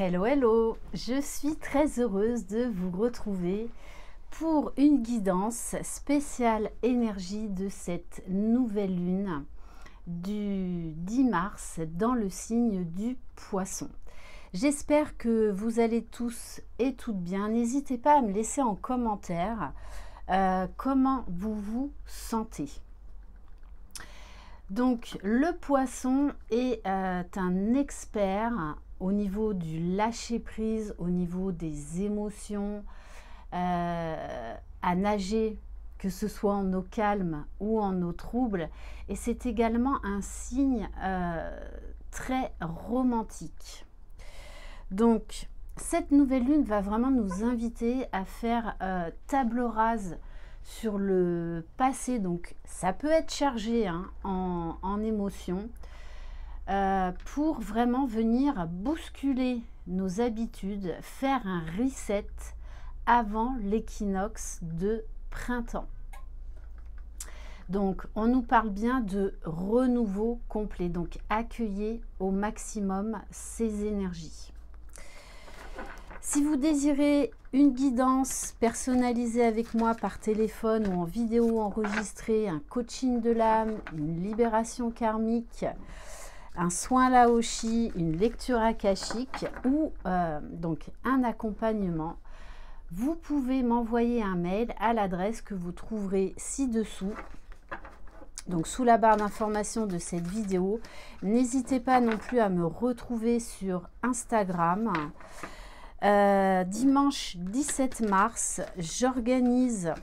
Hello, hello! Je suis très heureuse de vous retrouver pour une guidance spéciale énergie de cette nouvelle lune du 10 mars dans le signe du Poisson. J'espère que vous allez tous et toutes bien. N'hésitez pas à me laisser en commentaire comment vous vous sentez. Donc, le Poisson est un expert au niveau du lâcher-prise, au niveau des émotions, à nager, que ce soit en eau calme ou en eau trouble. Et c'est également un signe très romantique. Donc, cette nouvelle lune va vraiment nous inviter à faire table rase sur le passé. Donc, ça peut être chargé en émotions. Pour vraiment venir bousculer nos habitudes, faire un reset avant l'équinoxe de printemps. Donc, on nous parle bien de renouveau complet. Donc, accueillez au maximum ces énergies. Si vous désirez une guidance personnalisée avec moi par téléphone ou en vidéo enregistrée, un coaching de l'âme, une libération karmique, un soin Laoshi, une lecture akashique ou donc un accompagnement, vous pouvez m'envoyer un mail à l'adresse que vous trouverez ci-dessous, donc sous la barre d'information de cette vidéo. N'hésitez pas non plus à me retrouver sur Instagram. Dimanche 17 mars, j'organise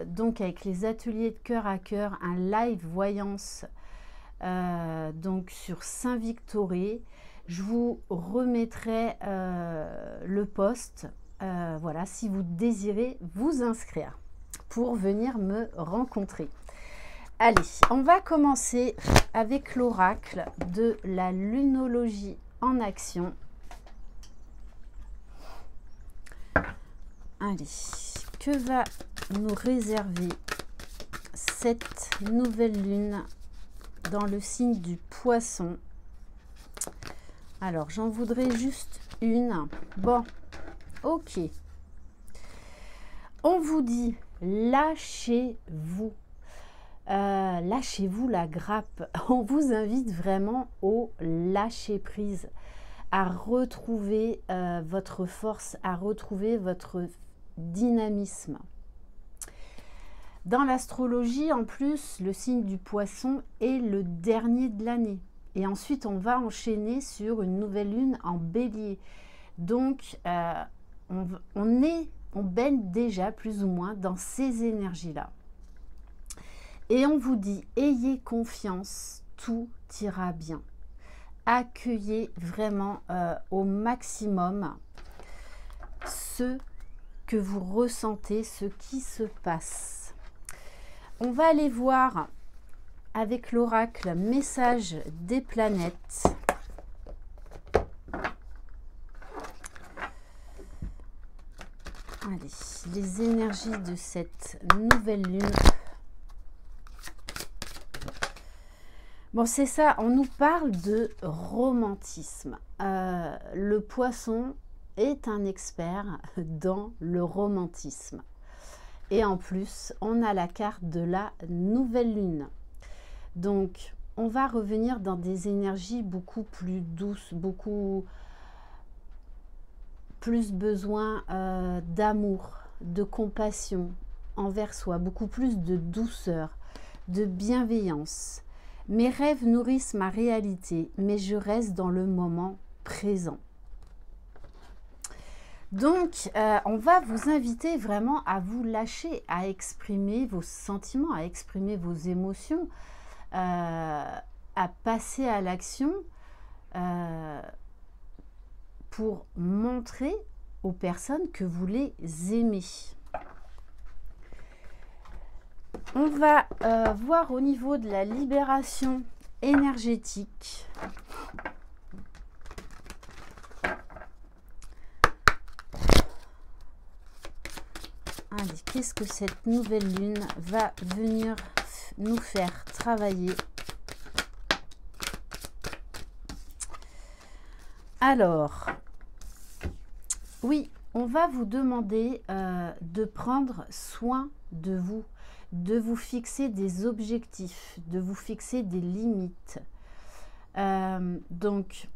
donc avec les ateliers de cœur à cœur un live voyance donc sur Saint-Victoré. Je vous remettrai le post, voilà, si vous désirez vous inscrire pour venir me rencontrer. Allez, on va commencer avec l'oracle de la lunologie en action. Allez, que va nous réserver cette nouvelle lune dans le signe du Poisson? Alors, j'en voudrais juste une. Bon, ok. On vous dit, lâchez-vous. Lâchez-vous la grappe. On vous invite vraiment au lâcher-prise, à retrouver votre force, à retrouver votre dynamisme. Dans l'astrologie, en plus, le signe du Poisson est le dernier de l'année. Et ensuite, on va enchaîner sur une nouvelle lune en Bélier. Donc, on baigne déjà plus ou moins dans ces énergies-là. Et on vous dit, ayez confiance, tout ira bien. Accueillez vraiment au maximum ce que vous ressentez, ce qui se passe. On va aller voir avec l'oracle message des planètes. Allez, les énergies de cette nouvelle lune. Bon, c'est ça, on nous parle de romantisme. Le Poisson est un expert dans le romantisme. Et en plus, on a la carte de la nouvelle lune. Donc, on va revenir dans des énergies beaucoup plus douces, beaucoup plus besoin d'amour, de compassion envers soi, beaucoup plus de douceur, de bienveillance. Mes rêves nourrissent ma réalité, mais je reste dans le moment présent. Donc, on va vous inviter vraiment à vous lâcher, à exprimer vos sentiments, à exprimer vos émotions, à passer à l'action pour montrer aux personnes que vous les aimez. On va voir au niveau de la libération énergétique. Allez, qu'est-ce que cette nouvelle lune va venir nous faire travailler? Alors, oui, on va vous demander de prendre soin de vous fixer des objectifs, de vous fixer des limites. Donc,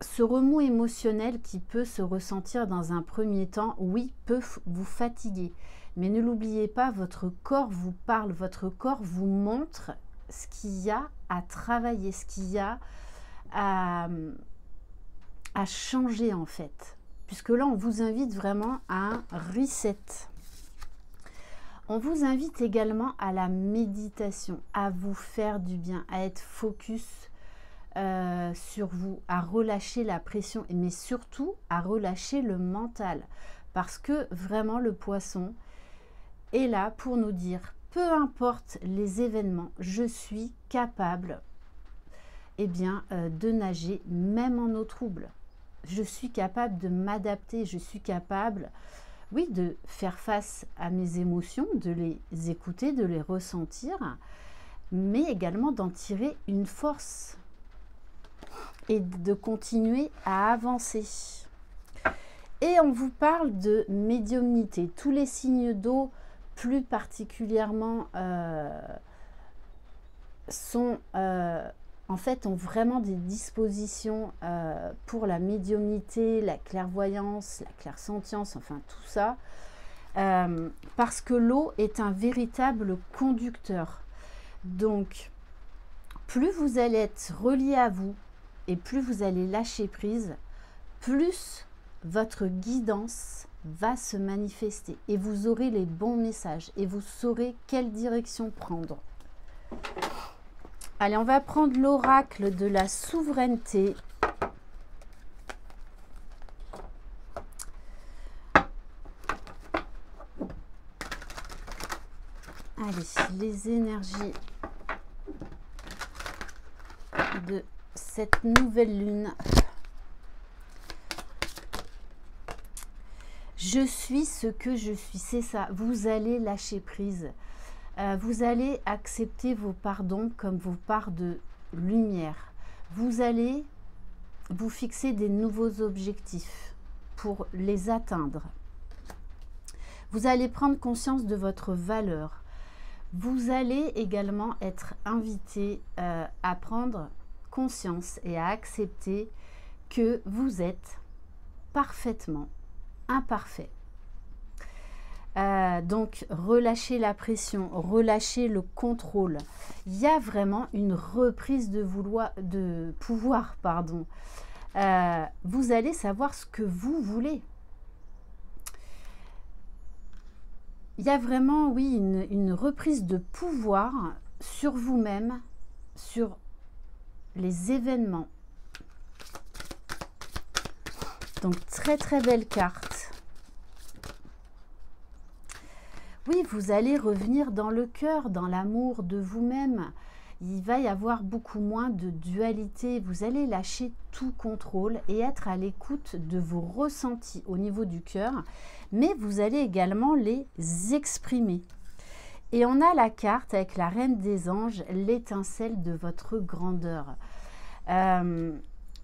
ce remous émotionnel qui peut se ressentir dans un premier temps, oui, peut vous fatiguer. Mais ne l'oubliez pas, votre corps vous parle, votre corps vous montre ce qu'il y a à travailler, ce qu'il y a à changer en fait. Puisque là, on vous invite vraiment à un reset. On vous invite également à la méditation, à vous faire du bien, à être focus sur vous, à relâcher la pression, mais surtout à relâcher le mental. Parce que vraiment, le poisson est là pour nous dire, peu importe les événements, je suis capable de nager même en eau trouble. Je suis capable de m'adapter, je suis capable, oui, de faire face à mes émotions, de les écouter, de les ressentir, mais également d'en tirer une force et de continuer à avancer. Et on vous parle de médiumnité. Tous les signes d'eau, plus particulièrement, en fait, ont vraiment des dispositions pour la médiumnité, la clairvoyance, la clairsentience, enfin tout ça, parce que l'eau est un véritable conducteur. Donc, plus vous allez être relié à vous et plus vous allez lâcher prise, plus votre guidance va se manifester et vous aurez les bons messages et vous saurez quelle direction prendre. Allez, on va prendre l'oracle de la souveraineté. Allez, les énergies de cette nouvelle lune. Je suis ce que je suis, c'est ça. Vous allez lâcher prise. Vous allez accepter vos pardons comme vos parts de lumière. Vous allez vous fixer des nouveaux objectifs pour les atteindre. Vous allez prendre conscience de votre valeur. Vous allez également être invité à prendre conscience et à accepter que vous êtes parfaitement imparfait. Donc, relâchez la pression, relâchez le contrôle. Il y a vraiment une reprise de pouvoir, pardon. Vous allez savoir ce que vous voulez. Il y a vraiment, oui, une reprise de pouvoir sur vous-même, sur les événements. Donc, très très belle carte. Oui, vous allez revenir dans le cœur, dans l'amour de vous-même. Il va y avoir beaucoup moins de dualité. Vous allez lâcher tout contrôle et être à l'écoute de vos ressentis au niveau du cœur. Mais vous allez également les exprimer. Et on a la carte avec la Reine des Anges, l'étincelle de votre grandeur.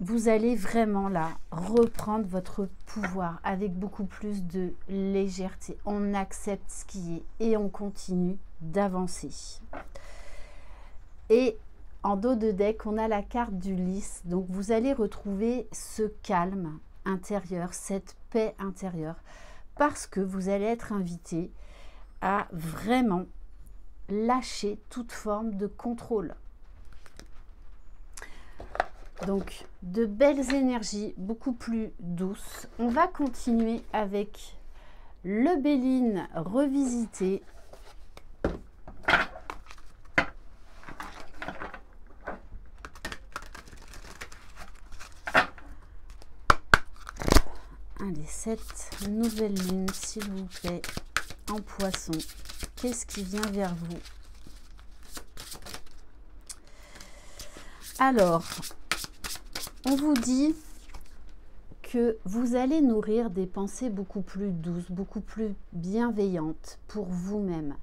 Vous allez vraiment là reprendre votre pouvoir avec beaucoup plus de légèreté. On accepte ce qui est et on continue d'avancer. Et en dos de deck, on a la carte du lys. Donc vous allez retrouver ce calme intérieur, cette paix intérieure, parce que vous allez être invité à vraiment lâcher toute forme de contrôle. Donc, de belles énergies, beaucoup plus douces. On va continuer avec le Béline revisité. Allez, cette nouvelle lune, s'il vous plaît, en poisson. Qu'est-ce qui vient vers vous? Alors, on vous dit que vous allez nourrir des pensées beaucoup plus douces, beaucoup plus bienveillantes pour vous-même.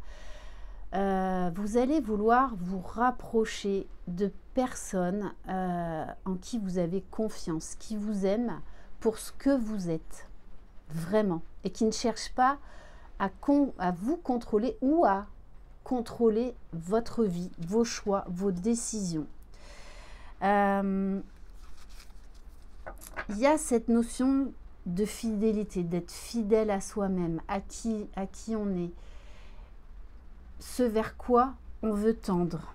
vous allez vouloir vous rapprocher de personnes en qui vous avez confiance, qui vous aiment pour ce que vous êtes, vraiment, et qui ne cherchent pas à vous contrôler ou à contrôler votre vie, vos choix, vos décisions. Il y a cette notion de fidélité, d'être fidèle à soi-même, à qui on est, ce vers quoi on veut tendre.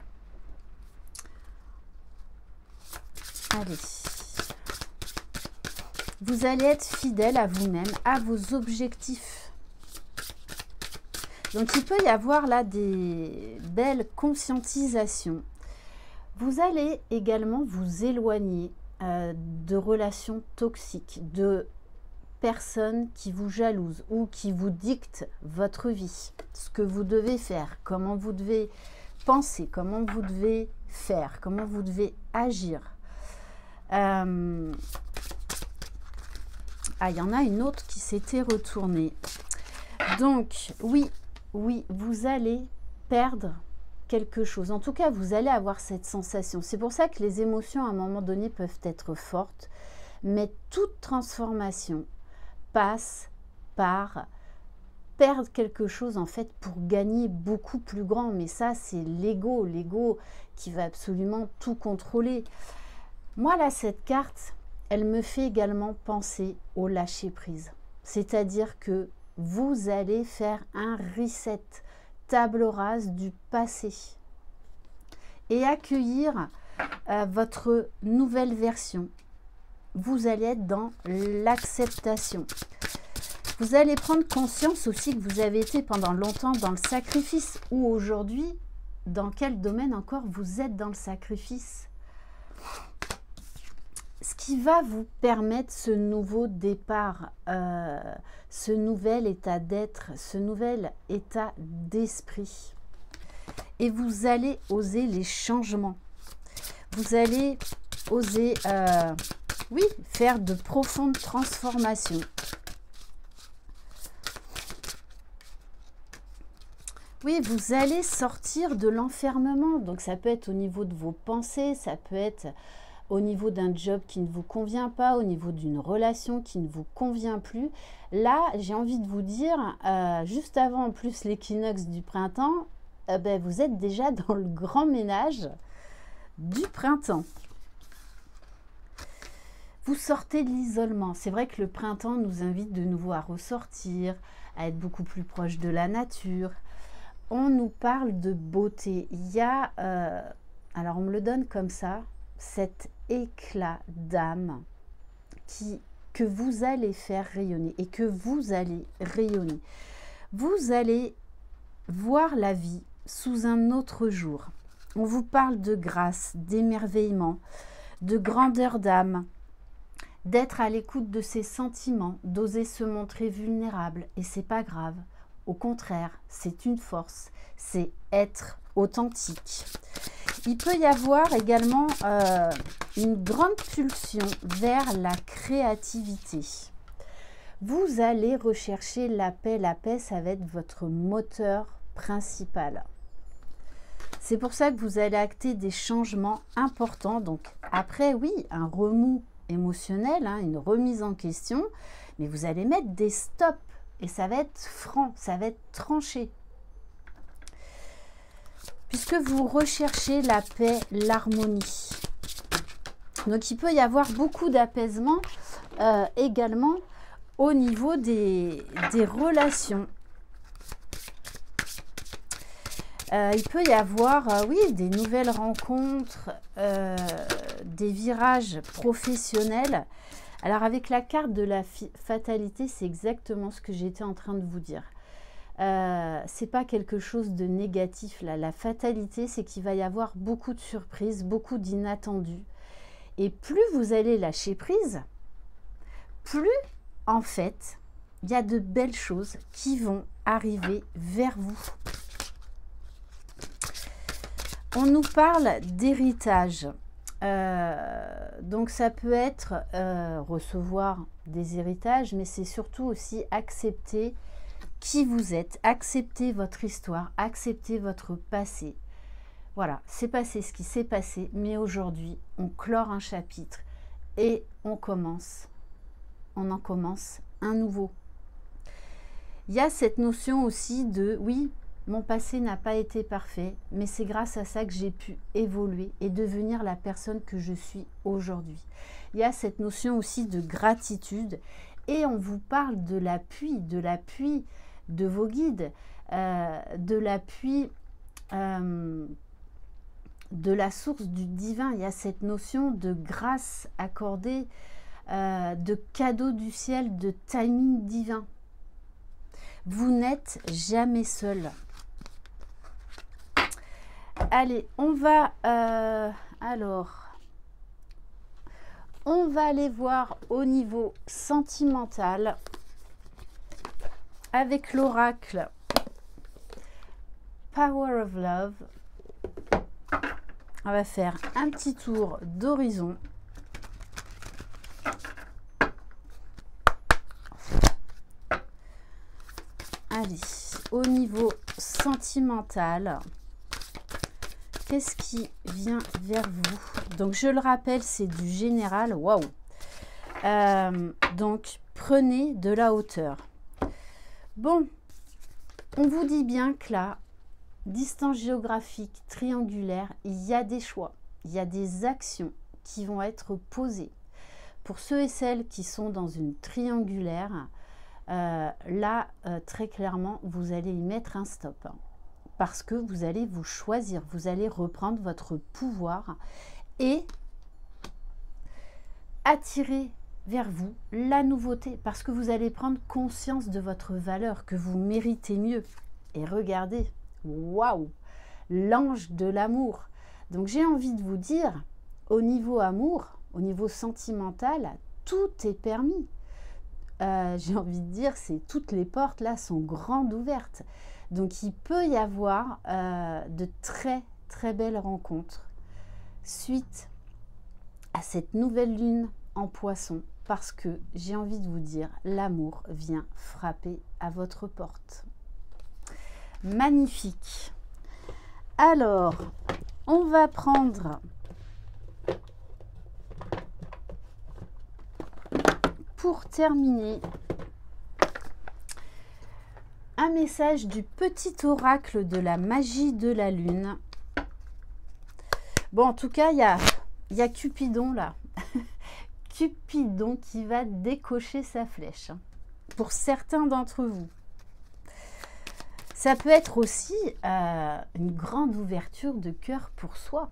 Allez. Vous allez être fidèle à vous-même, à vos objectifs. Donc, il peut y avoir là des belles conscientisations. Vous allez également vous éloigner de relations toxiques, de personnes qui vous jalousent ou qui vous dictent votre vie, ce que vous devez faire, comment vous devez penser, comment vous devez faire, comment vous devez agir. Ah, il y en a une autre qui s'était retournée. Donc, oui, vous allez perdre quelque chose. En tout cas, vous allez avoir cette sensation. C'est pour ça que les émotions, à un moment donné, peuvent être fortes. Mais toute transformation passe par perdre quelque chose, en fait, pour gagner beaucoup plus grand. Mais ça, c'est l'ego. L'ego qui va absolument tout contrôler. Moi, là, cette carte, elle me fait également penser au lâcher-prise. C'est-à-dire que vous allez faire un reset, table rase du passé et accueillir votre nouvelle version. Vous allez être dans l'acceptation. Vous allez prendre conscience aussi que vous avez été pendant longtemps dans le sacrifice, ou aujourd'hui, dans quel domaine encore vous êtes dans le sacrifice. Ce qui va vous permettre ce nouveau départ, ce nouvel état d'être, ce nouvel état d'esprit. Et vous allez oser les changements. Vous allez oser, oui, faire de profondes transformations. Oui, vous allez sortir de l'enfermement. Donc, ça peut être au niveau de vos pensées, ça peut être au niveau d'un job qui ne vous convient pas, au niveau d'une relation qui ne vous convient plus. Là, j'ai envie de vous dire, juste avant en plus l'équinoxe du printemps, vous êtes déjà dans le grand ménage du printemps. Vous sortez de l'isolement. C'est vrai que le printemps nous invite de nouveau à ressortir, à être beaucoup plus proche de la nature. On nous parle de beauté. Il y a, alors on me le donne comme ça, cet éclat d'âme que vous allez faire rayonner et que vous allez rayonner. Vous allez voir la vie sous un autre jour. On vous parle de grâce, d'émerveillement, de grandeur d'âme, d'être à l'écoute de ses sentiments, d'oser se montrer vulnérable. Et c'est pas grave. Au contraire, c'est une force. C'est être authentique. Il peut y avoir également une grande pulsion vers la créativité. Vous allez rechercher la paix. La paix, ça va être votre moteur principal. C'est pour ça que vous allez acter des changements importants. Donc après, oui, un remous émotionnel, hein, une remise en question, mais vous allez mettre des stops et ça va être franc, ça va être tranché. Puisque vous recherchez la paix, l'harmonie. Donc, il peut y avoir beaucoup d'apaisement également au niveau des relations. Il peut y avoir, oui, des nouvelles rencontres, des virages professionnels. Alors, avec la carte de la fatalité, c'est exactement ce que j'étais en train de vous dire. C'est pas quelque chose de négatif là. La fatalité, c'est qu'il va y avoir beaucoup de surprises, beaucoup d'inattendus. Et plus vous allez lâcher prise, plus en fait, il y a de belles choses qui vont arriver vers vous. On nous parle d'héritage. Donc ça peut être recevoir des héritages, mais c'est surtout aussi accepter qui vous êtes, acceptez votre histoire, acceptez votre passé. Voilà, c'est passé ce qui s'est passé, mais aujourd'hui, on clore un chapitre et on en commence un nouveau. Il y a cette notion aussi de, oui, mon passé n'a pas été parfait, mais c'est grâce à ça que j'ai pu évoluer et devenir la personne que je suis aujourd'hui. Il y a cette notion aussi de gratitude et on vous parle de l'appui de vos guides, de l'appui de la source du divin. Il y a cette notion de grâce accordée, de cadeau du ciel, de timing divin. Vous n'êtes jamais seul. Allez, on va aller voir au niveau sentimental avec l'oracle Power of Love. On va faire un petit tour d'horizon. Allez, au niveau sentimental, qu'est-ce qui vient vers vous? Donc, je le rappelle, c'est du général. Waouh! Donc, prenez de la hauteur. Bon, on vous dit bien que là, distance géographique triangulaire, il y a des choix, il y a des actions qui vont être posées. Pour ceux et celles qui sont dans une triangulaire, là, très clairement, vous allez y mettre un stop. Hein, parce que vous allez vous choisir, vous allez reprendre votre pouvoir et attirer vers vous la nouveauté. Parce que vous allez prendre conscience de votre valeur, que vous méritez mieux. Et regardez, waouh, l'ange de l'amour. Donc j'ai envie de vous dire, au niveau amour, au niveau sentimental, tout est permis. J'ai envie de dire, toutes les portes là sont grandes ouvertes. Donc il peut y avoir de très très belles rencontres suite à cette nouvelle lune en Poisson, parce que j'ai envie de vous dire, l'amour vient frapper à votre porte. Magnifique. Alors, on va prendre pour terminer un message du petit oracle de la magie de la lune. Bon, en tout cas, il y a Cupidon là. Cupidon qui va décocher sa flèche. Pour certains d'entre vous. Ça peut être aussi une grande ouverture de cœur pour soi.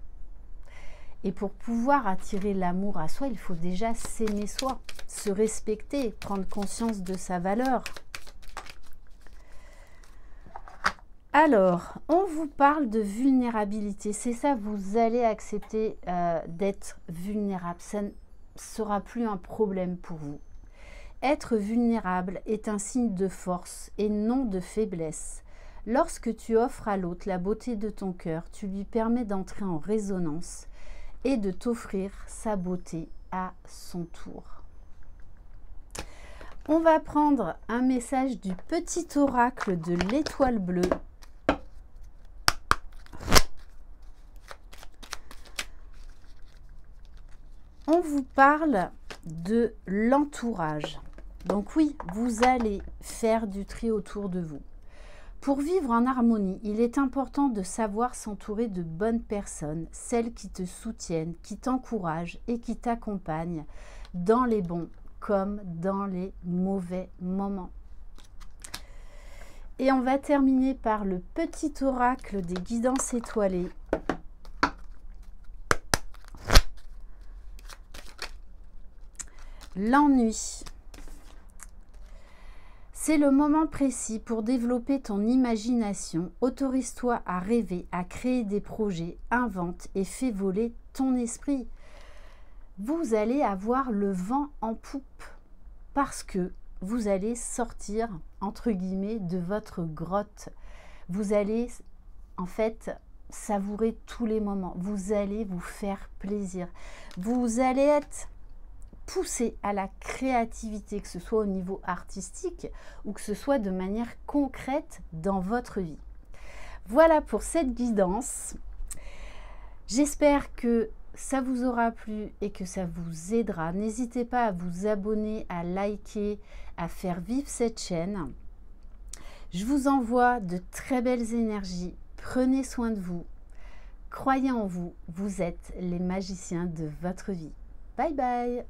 Et pour pouvoir attirer l'amour à soi, il faut déjà s'aimer soi, se respecter, prendre conscience de sa valeur. Alors, on vous parle de vulnérabilité. C'est ça, vous allez accepter d'être vulnérable. Ça ne sera plus un problème pour vous. Être vulnérable est un signe de force et non de faiblesse. Lorsque tu offres à l'autre la beauté de ton cœur, tu lui permets d'entrer en résonance et de t'offrir sa beauté à son tour. On va prendre un message du petit oracle de l'étoile bleue. On vous parle de l'entourage. Donc oui, vous allez faire du tri autour de vous. Pour vivre en harmonie, il est important de savoir s'entourer de bonnes personnes, celles qui te soutiennent, qui t'encouragent et qui t'accompagnent dans les bons comme dans les mauvais moments. Et on va terminer par le petit oracle des guidances étoilées. L'ennui. C'est le moment précis pour développer ton imagination. Autorise-toi à rêver, à créer des projets, invente et fais voler ton esprit. Vous allez avoir le vent en poupe parce que vous allez sortir, entre guillemets, de votre grotte. Vous allez, en fait, savourer tous les moments. Vous allez vous faire plaisir. Vous allez être pousser à la créativité, que ce soit au niveau artistique ou que ce soit de manière concrète dans votre vie. Voilà pour cette guidance. J'espère que ça vous aura plu et que ça vous aidera. N'hésitez pas à vous abonner, à liker, à faire vivre cette chaîne. Je vous envoie de très belles énergies. Prenez soin de vous. Croyez en vous. Vous êtes les magiciens de votre vie. Bye bye!